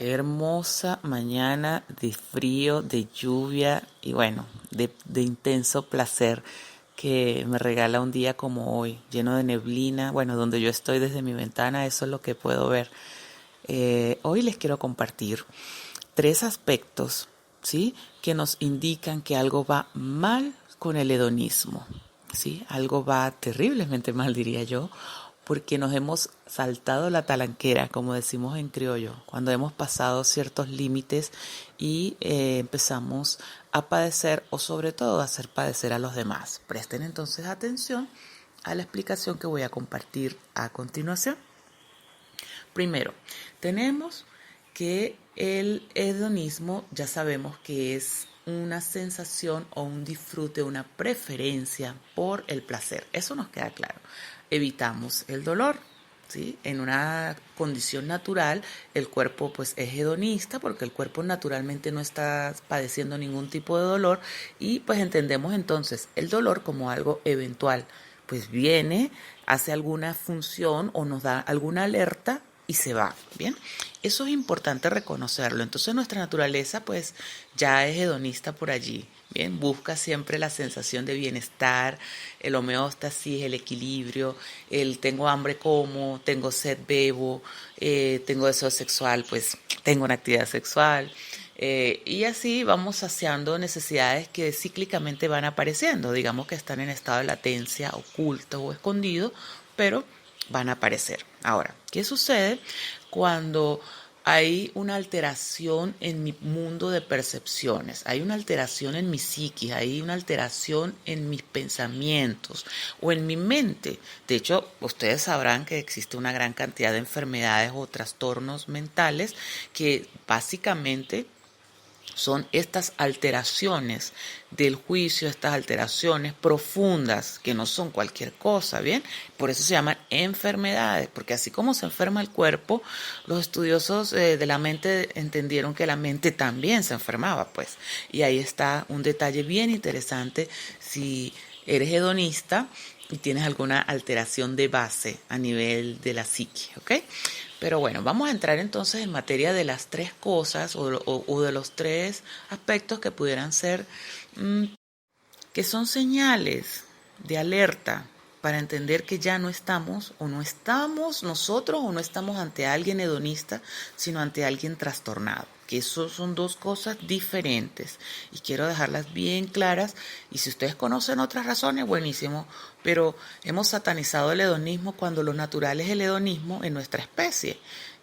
Qué hermosa mañana de frío, de lluvia y bueno, de intenso placer que me regala un día como hoy, lleno de neblina. Bueno, donde yo estoy desde mi ventana, eso es lo que puedo ver. Hoy les quiero compartir tres aspectos, ¿sí? Que nos indican que algo va mal con el hedonismo, ¿sí? Algo va terriblemente mal, diría yo, porque nos hemos saltado la talanquera, como decimos en criollo, cuando hemos pasado ciertos límites y empezamos a padecer o sobre todo a hacer padecer a los demás. Presten entonces atención a la explicación que voy a compartir a continuación. Primero, tenemos que el hedonismo ya sabemos que es una sensación o un disfrute, una preferencia por el placer. Eso nos queda claro. Evitamos el dolor, ¿sí? En una condición natural, el cuerpo pues es hedonista porque el cuerpo naturalmente no está padeciendo ningún tipo de dolor y pues entendemos entonces el dolor como algo eventual. Pues viene, hace alguna función o nos da alguna alerta y se va, ¿bien? Eso es importante reconocerlo. Entonces nuestra naturaleza pues ya es hedonista por allí, ¿bien? Busca siempre la sensación de bienestar, el homeostasis, el equilibrio, el tengo hambre como, tengo sed bebo, tengo deseo sexual, pues tengo una actividad sexual. Y así vamos saciando necesidades que cíclicamente van apareciendo, digamos que están en estado de latencia, oculto o escondido, pero van a aparecer. Ahora, ¿qué sucede cuando hay una alteración en mi mundo de percepciones? Hay una alteración en mi psiquis, hay una alteración en mis pensamientos o en mi mente. De hecho, ustedes sabrán que existe una gran cantidad de enfermedades o trastornos mentales que básicamente son estas alteraciones del juicio, estas alteraciones profundas que no son cualquier cosa, ¿bien? Por eso se llaman enfermedades, porque así como se enferma el cuerpo, los estudiosos de la mente entendieron que la mente también se enfermaba, pues. Y ahí está un detalle bien interesante si eres hedonista y tienes alguna alteración de base a nivel de la psique, ¿ok? Pero bueno, vamos a entrar entonces en materia de las tres cosas o de los tres aspectos que pudieran ser, que son señales de alerta para entender que ya no estamos o no estamos nosotros o no estamos ante alguien hedonista, sino ante alguien trastornado. Que eso son dos cosas diferentes y quiero dejarlas bien claras. Y si ustedes conocen otras razones, buenísimo, pero hemos satanizado el hedonismo cuando lo natural es el hedonismo en nuestra especie.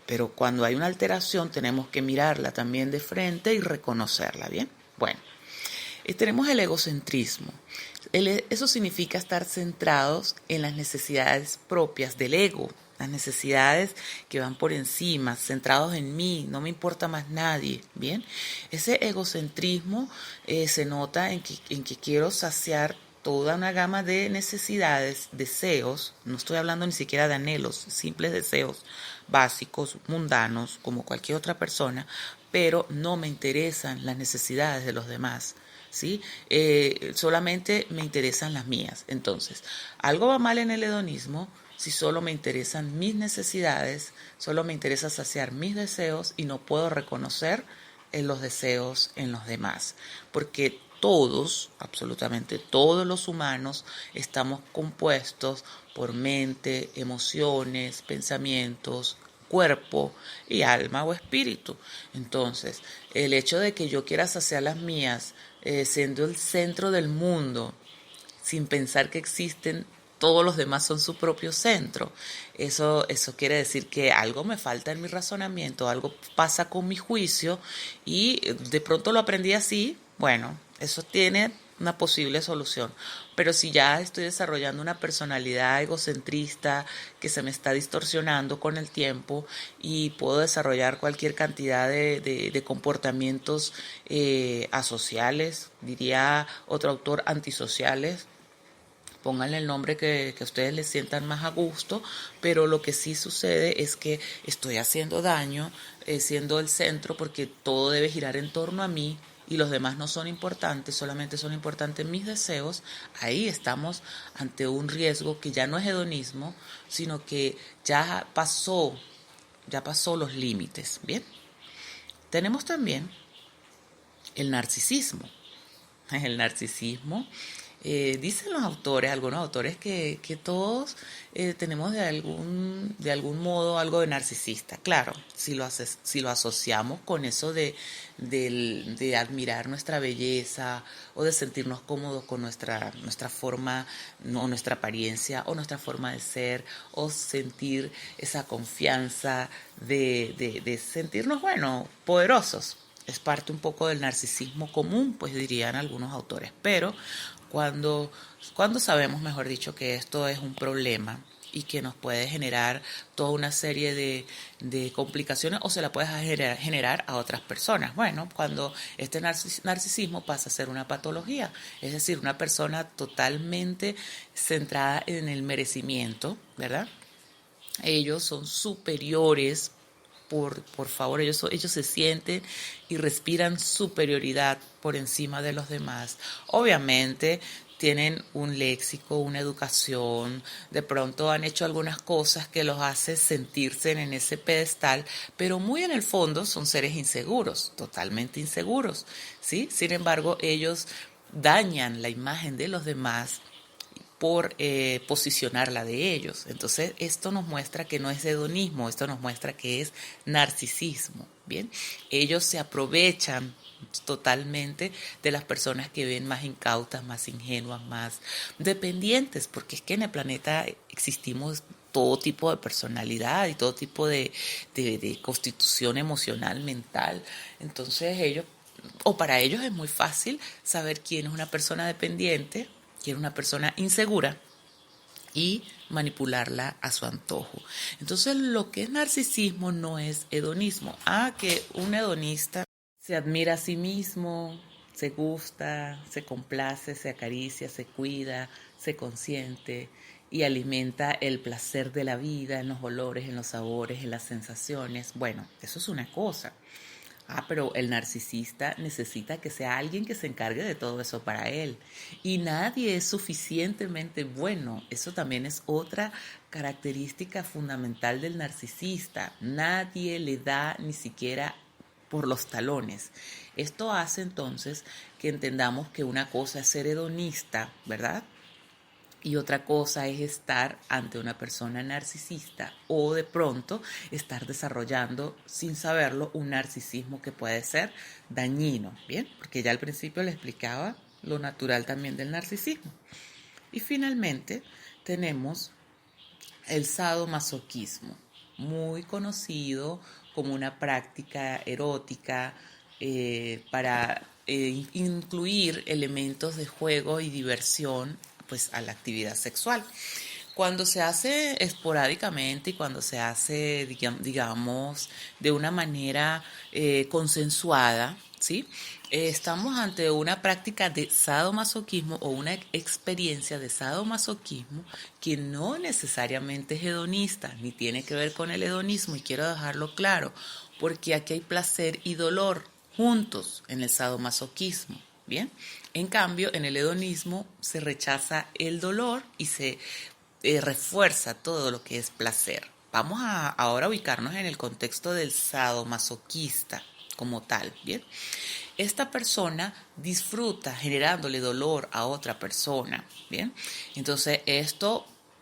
Pero cuando hay una alteración tenemos que mirarla también de frente y reconocerla, ¿bien? Bueno, tenemos el egocentrismo. Eso significa estar centrados en las necesidades propias del ego, las necesidades que van por encima, centrados en mí, no me importa más nadie, ¿bien? Ese egocentrismo se nota en que quiero saciar toda una gama de necesidades, deseos, no estoy hablando ni siquiera de anhelos, simples deseos básicos, mundanos, como cualquier otra persona, pero no me interesan las necesidades de los demás. ¿Sí? Solamente me interesan las mías. Entonces, algo va mal en el hedonismo si solo me interesan mis necesidades, solo me interesa saciar mis deseos y no puedo reconocer los deseos en los demás. Porque todos, absolutamente todos los humanos, estamos compuestos por mente, emociones, pensamientos, cuerpo y alma o espíritu. Entonces, el hecho de que yo quiera saciar las mías, siendo el centro del mundo, sin pensar que existen todos los demás son su propio centro. Eso quiere decir que algo me falta en mi razonamiento, algo pasa con mi juicio y de pronto lo aprendí así, bueno, eso tiene una posible solución. Pero si ya estoy desarrollando una personalidad egocentrista que se me está distorsionando con el tiempo y puedo desarrollar cualquier cantidad de comportamientos asociales, diría otro autor, antisociales, pónganle el nombre que ustedes les sientan más a gusto, pero lo que sí sucede es que estoy haciendo daño, siendo el centro, porque todo debe girar en torno a mí y los demás no son importantes, solamente son importantes mis deseos. Ahí estamos ante un riesgo que ya no es hedonismo, sino que ya pasó los límites, ¿bien? Tenemos también el narcisismo. El narcisismo, dicen los autores, algunos autores, que todos tenemos de algún modo algo de narcisista. Claro, si lo asociamos con eso de admirar nuestra belleza o de sentirnos cómodos con nuestra forma, no, nuestra apariencia o nuestra forma de ser, o sentir esa confianza de sentirnos, bueno, poderosos. Es parte un poco del narcisismo común, pues dirían algunos autores. Pero cuando, cuando sabemos, mejor dicho, que esto es un problema y que nos puede generar toda una serie de complicaciones o se la puede generar a otras personas. Bueno, cuando este narcisismo pasa a ser una patología, es decir, una persona totalmente centrada en el merecimiento, ¿verdad? Ellos son superiores, por favor, ellos se sienten y respiran superioridad por encima de los demás. Obviamente tienen un léxico, una educación, de pronto han hecho algunas cosas que los hace sentirse en ese pedestal, pero muy en el fondo son seres inseguros, totalmente inseguros, ¿sí? Sin embargo, ellos dañan la imagen de los demás por posicionar la de ellos. Entonces, esto nos muestra que no es hedonismo, esto nos muestra que es narcisismo. Bien, ellos se aprovechan totalmente de las personas que ven más incautas, más ingenuas, más dependientes, porque es que en el planeta existimos todo tipo de personalidad y todo tipo de constitución emocional, mental. Entonces ellos, o para ellos es muy fácil saber quién es una persona dependiente, quién es una persona insegura, y manipularla a su antojo. Entonces, lo que es narcisismo no es hedonismo. Que un hedonista se admira a sí mismo, se gusta, se complace, se acaricia, se cuida, se consiente y alimenta el placer de la vida en los olores, en los sabores, en las sensaciones. Bueno, eso es una cosa. Pero el narcisista necesita que sea alguien que se encargue de todo eso para él. Y nadie es suficientemente bueno. Eso también es otra característica fundamental del narcisista. Nadie le da ni siquiera por los talones. Esto hace entonces que entendamos que una cosa es ser hedonista, ¿verdad? Y otra cosa es estar ante una persona narcisista o de pronto estar desarrollando sin saberlo un narcisismo que puede ser dañino, ¿bien? Porque ya al principio le explicaba lo natural también del narcisismo. Y finalmente tenemos el sadomasoquismo, muy conocido como una práctica erótica para incluir elementos de juego y diversión pues a la actividad sexual. Cuando se hace esporádicamente y cuando se hace, digamos, de una manera consensuada, ¿sí? Estamos ante una práctica de sadomasoquismo o una experiencia de sadomasoquismo que no necesariamente es hedonista, ni tiene que ver con el hedonismo, y quiero dejarlo claro, porque aquí hay placer y dolor juntos en el sadomasoquismo. Bien, en cambio, en el hedonismo se rechaza el dolor y se refuerza todo lo que es placer. Vamos a ahora ubicarnos en el contexto del sadomasoquista como tal, ¿bien? Esta persona disfruta generándole dolor a otra persona, ¿bien? Entonces,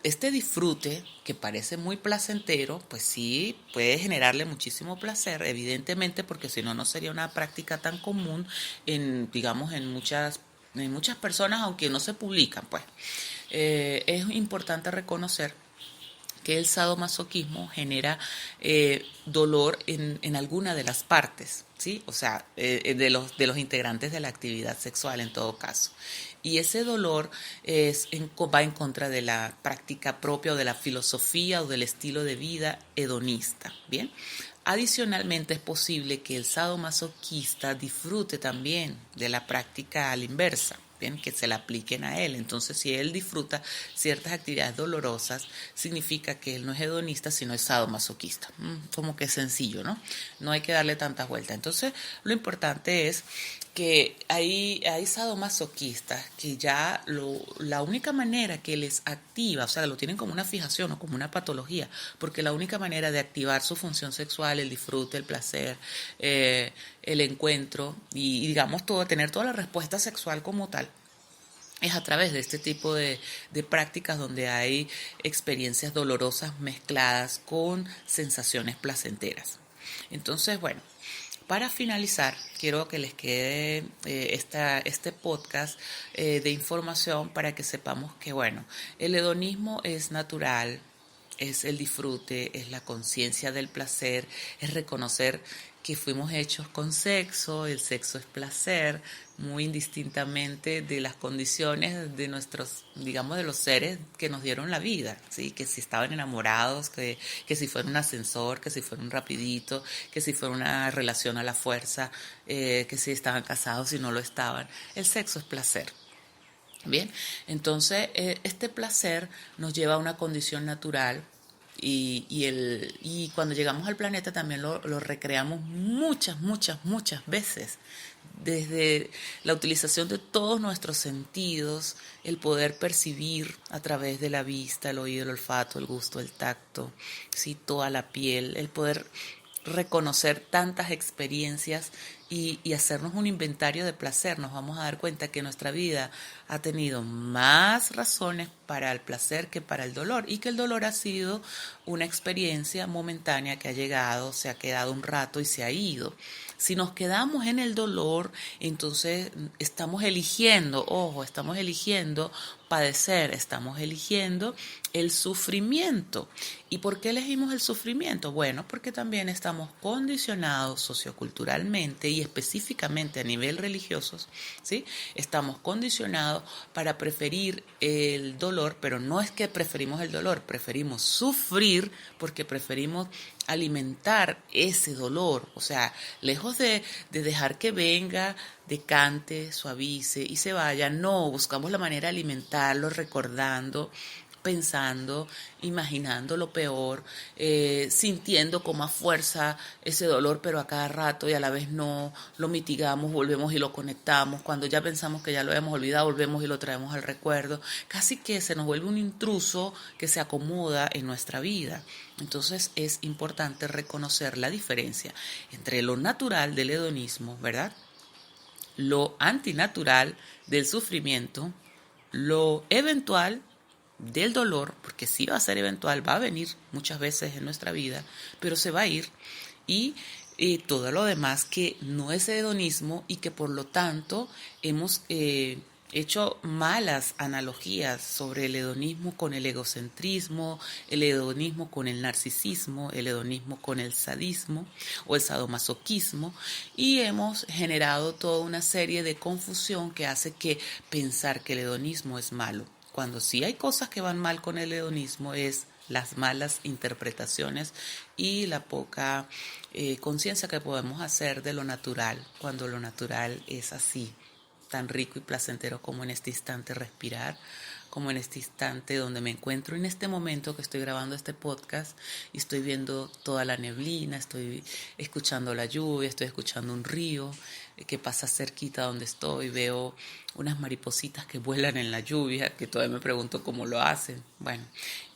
este disfrute, que parece muy placentero, pues sí, puede generarle muchísimo placer, evidentemente, porque si no, no sería una práctica tan común en, digamos, en muchas personas, aunque no se publican, pues. Es importante reconocer que el sadomasoquismo genera dolor en alguna de las partes, ¿sí? O sea, de los integrantes de la actividad sexual en todo caso. Y ese dolor va en contra de la práctica propia o de la filosofía o del estilo de vida hedonista, ¿bien? Adicionalmente es posible que el sadomasoquista disfrute también de la práctica a la inversa, bien, que se la apliquen a él. Entonces, si él disfruta ciertas actividades dolorosas, significa que él no es hedonista, sino es sadomasoquista. Como que es sencillo, ¿no? No hay que darle tantas vueltas. Entonces, lo importante es que hay sadomasoquistas que ya la única manera que les activa, o sea, lo tienen como una fijación o como una patología, porque la única manera de activar su función sexual, el disfrute, el placer, el encuentro y digamos todo, tener toda la respuesta sexual como tal, es a través de este tipo de prácticas donde hay experiencias dolorosas mezcladas con sensaciones placenteras. Entonces, bueno, para finalizar, quiero que les quede este podcast de información para que sepamos que, bueno, el hedonismo es natural, es el disfrute, es la conciencia del placer, es reconocer que fuimos hechos con sexo, el sexo es placer, muy indistintamente de las condiciones de nuestros, digamos, de los seres que nos dieron la vida, ¿sí? Que si estaban enamorados, que si fuera un ascensor, que si fuera un rapidito, que si fuera una relación a la fuerza, que si estaban casados, si no lo estaban. El sexo es placer. Bien, entonces este placer nos lleva a una condición natural y cuando llegamos al planeta también lo recreamos muchas veces. Desde la utilización de todos nuestros sentidos, el poder percibir a través de la vista, el oído, el olfato, el gusto, el tacto, ¿sí? Toda la piel, el poder reconocer tantas experiencias y hacernos un inventario de placer, nos vamos a dar cuenta que nuestra vida ha tenido más razones para el placer que para el dolor y que el dolor ha sido una experiencia momentánea que ha llegado, se ha quedado un rato y se ha ido. Si nos quedamos en el dolor, entonces estamos eligiendo padecer, estamos eligiendo el sufrimiento. ¿Y por qué elegimos el sufrimiento? Bueno, porque también estamos condicionados socioculturalmente y específicamente a nivel religioso, ¿sí? Estamos condicionados para preferir el dolor, pero no es que preferimos el dolor, preferimos sufrir porque preferimos alimentar ese dolor, o sea, lejos de dejar que venga, decante, suavice y se vaya, no, buscamos la manera de alimentarlo, recordando, pensando, imaginando lo peor, sintiendo con más fuerza ese dolor, pero a cada rato y a la vez no, lo mitigamos, volvemos y lo conectamos, cuando ya pensamos que ya lo habíamos olvidado, volvemos y lo traemos al recuerdo, casi que se nos vuelve un intruso que se acomoda en nuestra vida. Entonces es importante reconocer la diferencia entre lo natural del hedonismo, ¿verdad? Lo antinatural del sufrimiento, lo eventual del dolor, porque sí va a ser eventual, va a venir muchas veces en nuestra vida, pero se va a ir, y todo lo demás que no es hedonismo y que por lo tanto hemos hecho malas analogías sobre el hedonismo con el egocentrismo, el hedonismo con el narcisismo, el hedonismo con el sadismo o el sadomasoquismo, y hemos generado toda una serie de confusión que hace que pensar que el hedonismo es malo. Cuando sí hay cosas que van mal con el hedonismo es las malas interpretaciones y la poca conciencia que podemos hacer de lo natural, cuando lo natural es así, tan rico y placentero como en este instante respirar, como en este instante donde me encuentro, en este momento que estoy grabando este podcast y estoy viendo toda la neblina, estoy escuchando la lluvia, estoy escuchando un río que pasa cerquita donde estoy, veo unas maripositas que vuelan en la lluvia, que todavía me pregunto cómo lo hacen. Bueno,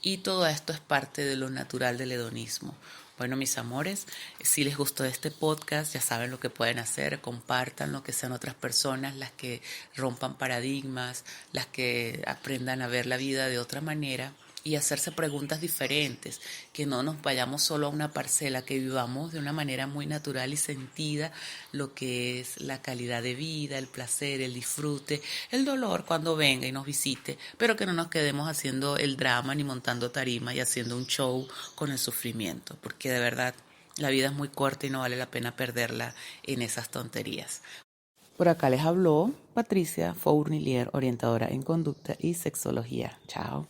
y todo esto es parte de lo natural del hedonismo. Bueno, mis amores, si les gustó este podcast, ya saben lo que pueden hacer, compártanlo, que sean otras personas las que rompan paradigmas, las que aprendan a ver la vida de otra manera y hacerse preguntas diferentes, que no nos vayamos solo a una parcela, que vivamos de una manera muy natural y sentida lo que es la calidad de vida, el placer, el disfrute, el dolor cuando venga y nos visite, pero que no nos quedemos haciendo el drama ni montando tarima y haciendo un show con el sufrimiento, porque de verdad la vida es muy corta y no vale la pena perderla en esas tonterías. Por acá les habló Patricia Fournilier, orientadora en conducta y sexología. Chao.